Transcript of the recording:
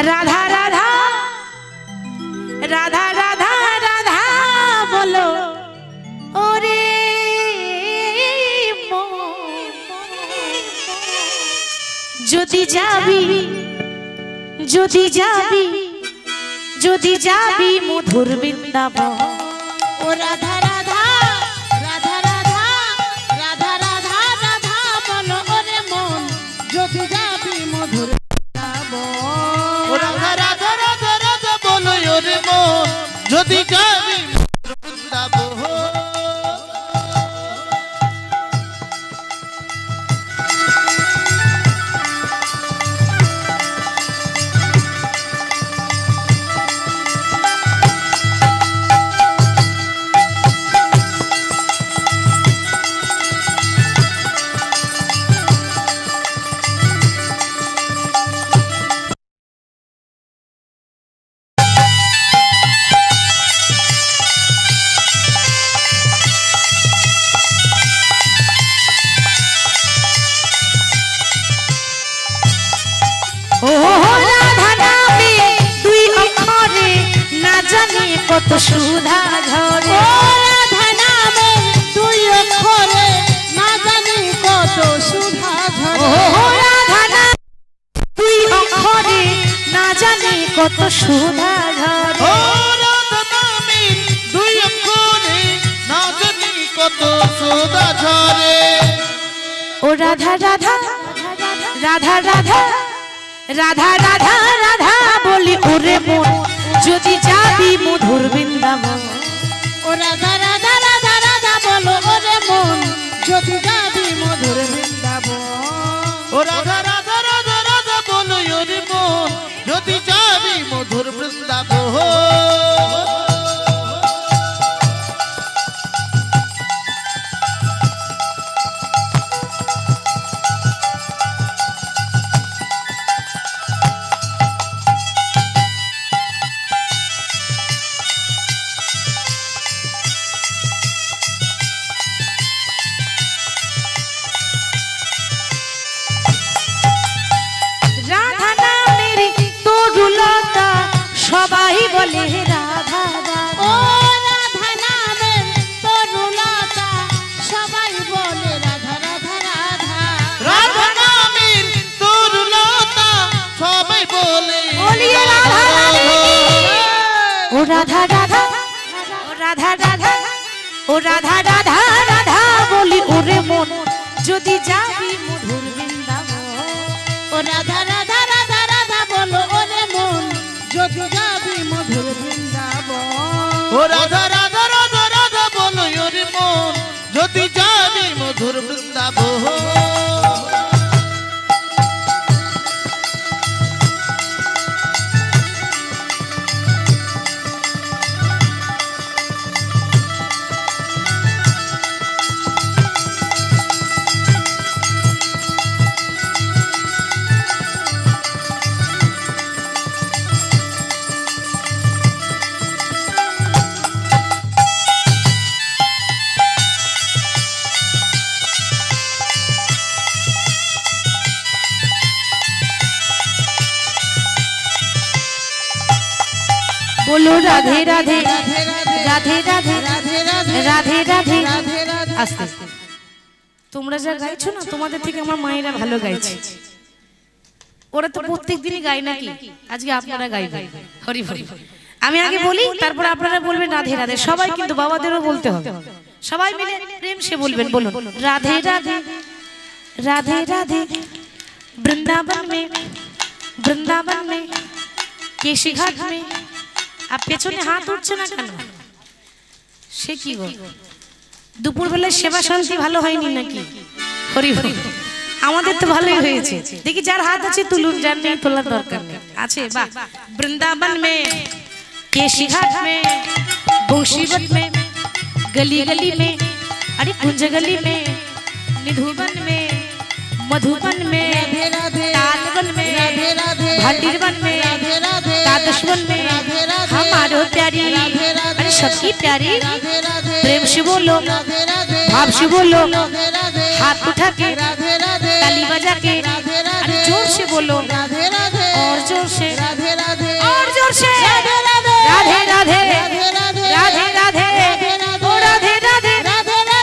राधा राधा राधा राधा राधा बोलो ओरे যদি যাবি যদি যাবি যদি যাবি মধুর বৃন্দাবন ও রাধা রাধা রাধা রাধা রাধা রাধা রাধা বলো ওরে মন যদি যাবি মধুর বৃন্দাবন ও রাধা রাধা রাধা রাধা বলো ওরে মন যদি যাবি মধুর বৃন্দাবন কত সুধা ঝরে ও রাধা নামে তুই অক্ষরে না জানি কত সুধা ঝরে ও রাধা নামে তুই অক্ষরে না জানি কত সুধা ঝরে ও রাধা নামে তুই অক্ষরে না জানি কত সুধা ঝরে ও রাধা রাধা রাধা রাধা রাধা রাধা রাধা বলি ওরে মন যদি যাবি মধুর বৃন্দাবন ও রাধা রাধা রাধা রাধা বলো ওরে মন যদি যাবি মধুর বৃন্দাবন ও রাধা রাধা রাধা রাধা বলো ওরে মন যদি যাবি মধুর বৃন্দাবন সবাই বলে রাধা ও রাধা নামে তরুলতা সবাই বলে রাধা রাধা রাধা রাধা নামের তরুলতা সবাই বলে রাধা ও রাধা রাধা ও রাধা রাধা ও রাধা রাধা রাধা বলি ওরে মন যদি যাবি মধুর বৃন্দাবন ও রাধা রাধা রাধা রাধা বলো ওরে মন যদি যাবি মধুর বৃন্দাবন ও রাধা রাধা রাধা রাধা বলো ওরে মন যদি যাবি মধুর বৃন্দাবন बोलो राधे राधे রাধে राधे राधे রাধে রাধে राधे राधे রাধে রাধে আস্তে তোমরা যা গাইছো না তোমাদের থেকে আমার মায়েরা ভালো গাইছে ওরা তো প্রত্যেকদিনই গায় নাকি আজকে আপনারা গাইবেন হরি হরি আমি আগে বলি তারপর আপনারা বলবেন রাধে রাধে সবাই কিন্তু বাবাদেরও বলতে হবে সবাই মিলে প্রেম সে বলবেন বলুন রাধে রাধে राधे राधे वृंदावन में केशी घाट में आप पेছনে हाथ उठছে না কেন সে কি গো দুপুর বেলা সেবা শান্তি ভালো হয়নি নাকি হরি হরি আমাদের তো ভালোই হয়েছে দেখি যার হাত আছে তুলুন যার নেই তোলার দরকার নেই আছে বাহ वृंदावन में केशी घाट में बंशीवत में गली गली में अरे कुंज गली में निधुवन में मधुबन में तालवन में भाटीरवन में तादशवन में हमारो प्यारी अरे सबकी प्यारी प्रेम से बोलो भाव से बोलो हाथ उठा के